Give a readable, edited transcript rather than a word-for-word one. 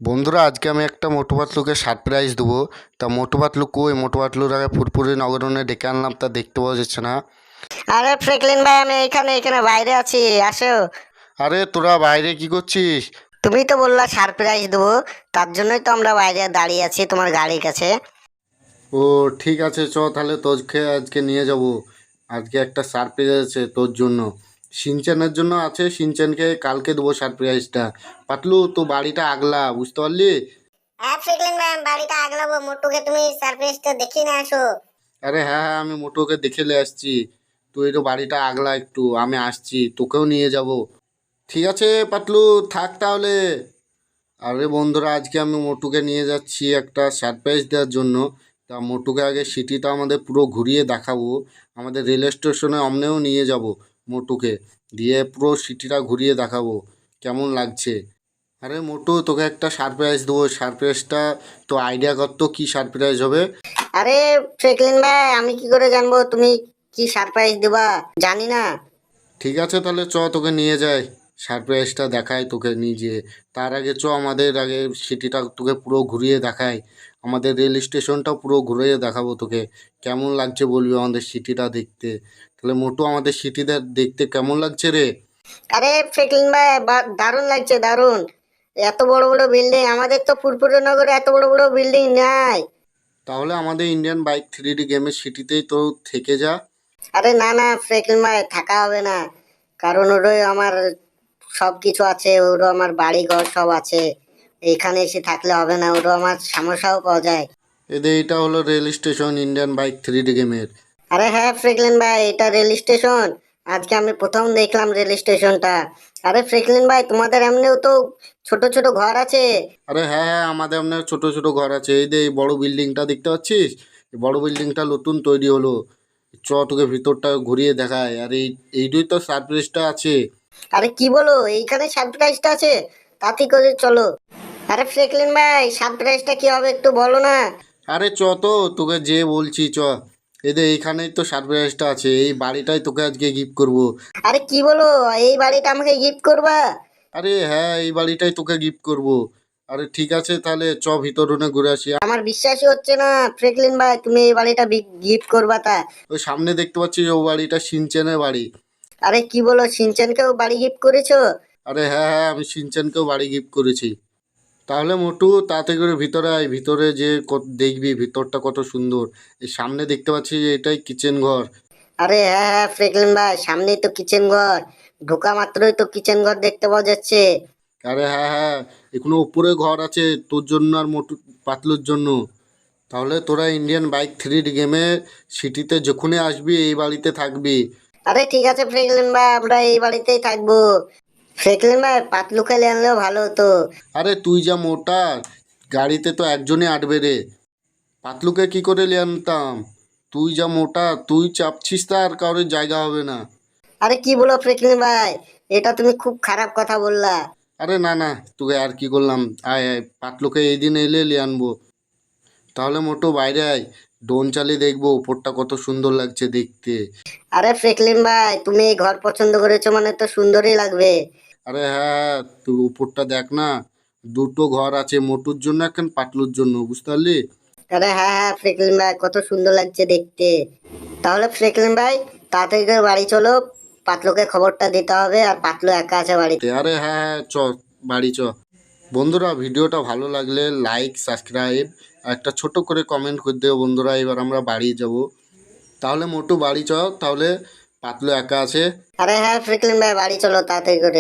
বন্ধুরা, আজকে আমি একটা মোটু পাতলুকে সারপ্রাইজ দেবো। তা মোটু পাতলু কই? মোটু পাতলুর আগে ফুরফুরি নগরনে ডেকে আনলাম, তা দেখতে পাওয়া যাচ্ছে না। আরে ফ্রেকলিন ভাই, আমি এখানে এখানে বাইরে আছি, আসো। আরে তোরা বাইরে কি করছিস? তুমি তো বললা সারপ্রাইজ দেবো, তার জন্যই তো আমরা বাইরে দাঁড়িয়ে আছি তোমার গাড়ির কাছে। ও ঠিক আছে, চ তাহলে তোকে আজকে নিয়ে যাব। আজকে একটা সারপ্রাইজ আছে তোর জন্য, সিনচানের জন্য আছে। সিনচানকে কালকে দেবো সারপ্রাইজটা। পাতলু, তো বাড়িটা আগলা, বুঝতে পারলি? হ্যাঁ ফ্রেকলিন ভাই, আমি বাড়িটা আগলাবো, মোটুকে তুমি সারপ্রাইজটা দেখিয়ে নিয়ে আসো। আরে হ্যাঁ হ্যাঁ, আমি মোটুকে দেখে নিয়ে আসছি। তুই তো বাড়িটা আগলা একটু, আমি আসছি, তোকেও নিয়ে যাব। ঠিক আছে পাতলু, থাক তাহলে। আরে বন্ধুরা, আজকে আমি মোটুকে নিয়ে যাচ্ছি একটা সারপ্রাইজ দেওয়ার জন্য। তা মোটুকে আগে সিটিটা আমাদের পুরো ঘুরিয়ে দেখাবো। আমাদের রেল স্টেশনে অমনেও নিয়ে যাব মোটুকে, দিয়ে পুরো সিটিটা ঘুরিয়ে দেখাবো কেমন লাগছে। আরে মোটু, তোকে একটা সারপ্রাইজ দেবো। সারপ্রাইজটা তো আইডিয়া কর তো, কী সারপ্রাইজ হবে? আরে ফ্রেকলিন ভাই, আমি কি করে জানবো তুমি কি সারপ্রাইজ দিবা? জানি না। ঠিক আছে তাহলে, চ তোকে নিয়ে যাই, সারপ্রাইজটা দেখাই তোকে নিজে। তার আগে চ, আমাদের আগে সিটিটা তোকে পুরো ঘুরিয়ে দেখাই। আমাদের রেল স্টেশনটাও পুরো ঘুরিয়ে দেখাবো তোকে। কেমন লাগছে বলবি আমাদের সিটিটা দেখতে। তাহলে মোটু, আমাদের সিটিটা দেখতে কেমন লাগছে রে? আরে ফ্রেকলিন ভাই, দারুণ লাগছে, দারুণ। এত বড় বড় বিল্ডিং, আমাদের তো ফুরফুরে নগরে এত বড় বড় বিল্ডিং নাই। তাহলে আমাদের ইন্ডিয়ান বাইক 3D গেমের সিটিতেই তো থেকে যা। আরে না না ফ্রেকলিন ভাই, থাকা হবে না, কারণ ওরই আমার সব কিছু আছে, ওরও আমার বাড়ি ঘর সব আছে। এখানে এসে থাকলে হবে না, ওরও আমার সমস্যাও পাওয়া যায়। এদের এটা হলো rail station Indian bike 3D গেমের। আরে হ্যাঁ ফ্রেকলিন ভাই, এটা রেল স্টেশন। আজকে আমি প্রথম দেখলাম রেল স্টেশনটা। আরে ফ্রেকলিন ভাই, তোমাদের এমনিও তো ছোট ছোট ঘর আছে। আরে হ্যাঁ হ্যাঁ, আমাদের আপনার ছোট ছোট ঘর আছে। এই যে এই বড় বিল্ডিংটা দেখতে পাচ্ছিস, এই বড় বিল্ডিংটা নতুন তৈরি হলো। চ তোকে ভিতরটা ঘুরিয়ে দেখায়। আর এইটাই তো সারপ্রাইজটা আছে। আরে কি বলো, এইখানে সারপ্রাইজটা আছে? তাতে করে চলো। আরে ফ্রেকলিন ভাই, সারপ্রাইজটা কি হবে একটু বলো না। আরে চ তো, তোকে যে বলছি চ। এদের এইখানেই তো সারপ্রাইজটা আছে, এই বাড়িটাই তোকে আজকে গিফট করব। আরে কি বলো, এই বাড়িটা আমাকে গিফট করবা? আরে হ্যাঁ, এই বাড়িটাই তোকে গিফট করব। আরে ঠিক আছে তাহলে, চ ভিতরে ঘুরে আসি। আমার বিশ্বাসই হচ্ছে না ফ্রেকলিন ভাই, তুমি এই বাড়িটা গিফট করবা তা। ওই সামনে দেখতে পাচ্ছিস, ও বাড়িটা সিনচেনের বাড়ি। আরে কি বলো, সিনচানকেও বাড়ি গিফট করেছো? আরে হ্যাঁ হ্যাঁ, আমি সিনচেনকেও বাড়ি গিফট করেছি। তাহলে মোটু, তাতে করে ভিতরে আয়। ভিতরে যে দেখবি ভিতরটা কত সুন্দর। এই সামনে দেখতে পাচ্ছি যে এটাই কিচেন ঘর। আরে হ্যাঁ হ্যাঁ ফ্রেকলিন ভাই, সামনেই তো কিচেন ঘর। ঢোকা মাত্রই তো কিচেন ঘর দেখতে পাওয়া যাচ্ছে। আরে হ্যাঁ হ্যাঁ, এখনো উপরে ঘর আছে তোর জন্য আর মোটু পাতলুর জন্য। তাহলে তোরা ইন্ডিয়ান বাইক 3D গেমে সিটিতে যখনই আসবি এই বাড়িতে থাকবি। আরে ঠিক আছে ফ্রেকলিন ভাই, আমরা এই বাড়িতেই থাকবো। ফ্রেকলিন ভাই, পাতলু খেলে আনলেও ভালো হতো। আরে তুই যা মোটা, গাড়িতে তো একজনই আটবে রে। পাতলুকে কি করে নিয়ে আনতাম? তুই যা মোটা, তুই চাপছিস, তা আর কারোর জায়গা হবে না। আরে কি বলো ফ্রেকলিন ভাই, এটা তুমি খুব খারাপ কথা বললা। আরে না না, তোকে আর কি করলাম। আয় আয়, পাতলুকে এই দিন এলে নিয়ে আনবো। তাহলে মোটো বাইরে আয়, ড্রোন চালিয়ে দেখবো উপরটা কত সুন্দর লাগছে দেখতে। আরে ফ্রেকলিন ভাই, তুমি এই ঘর পছন্দ করেছো মানে তো সুন্দরই লাগবে। আরে হ্যাঁ হ্যাঁ, তুই উপরটা দেখ না, দুটো ঘর আছে, মোটুর জন্য এখন পাতলুর জন্য, বুঝতে পারলি? আরে হ্যাঁ হ্যাঁ ফ্রেকলিন ভাই, কত সুন্দর লাগছে দেখতে। তাহলে ফ্রেকলিন ভাই, তাড়াতাড়ি করে বাড়ি চলো, পাতলুকে খবরটা দিতে হবে, আর পাতলু একা আছে বাড়িতে। আরে হ্যাঁ হ্যাঁ, চ বাড়ি চ। বন্ধুরা, ভিডিওটা ভালো লাগলে লাইক, সাবস্ক্রাইব আর একটা ছোট করে কমেন্ট করে দিও বন্ধুরা। এবার আমরা বাড়ি যাব। তাহলে মোটু বাড়ি চ, তাহলে পাতলু একা আছে। আরে হ্যাঁ ফ্রেকলিন ভাই, বাড়ি চলো তাড়াতাড়ি করে।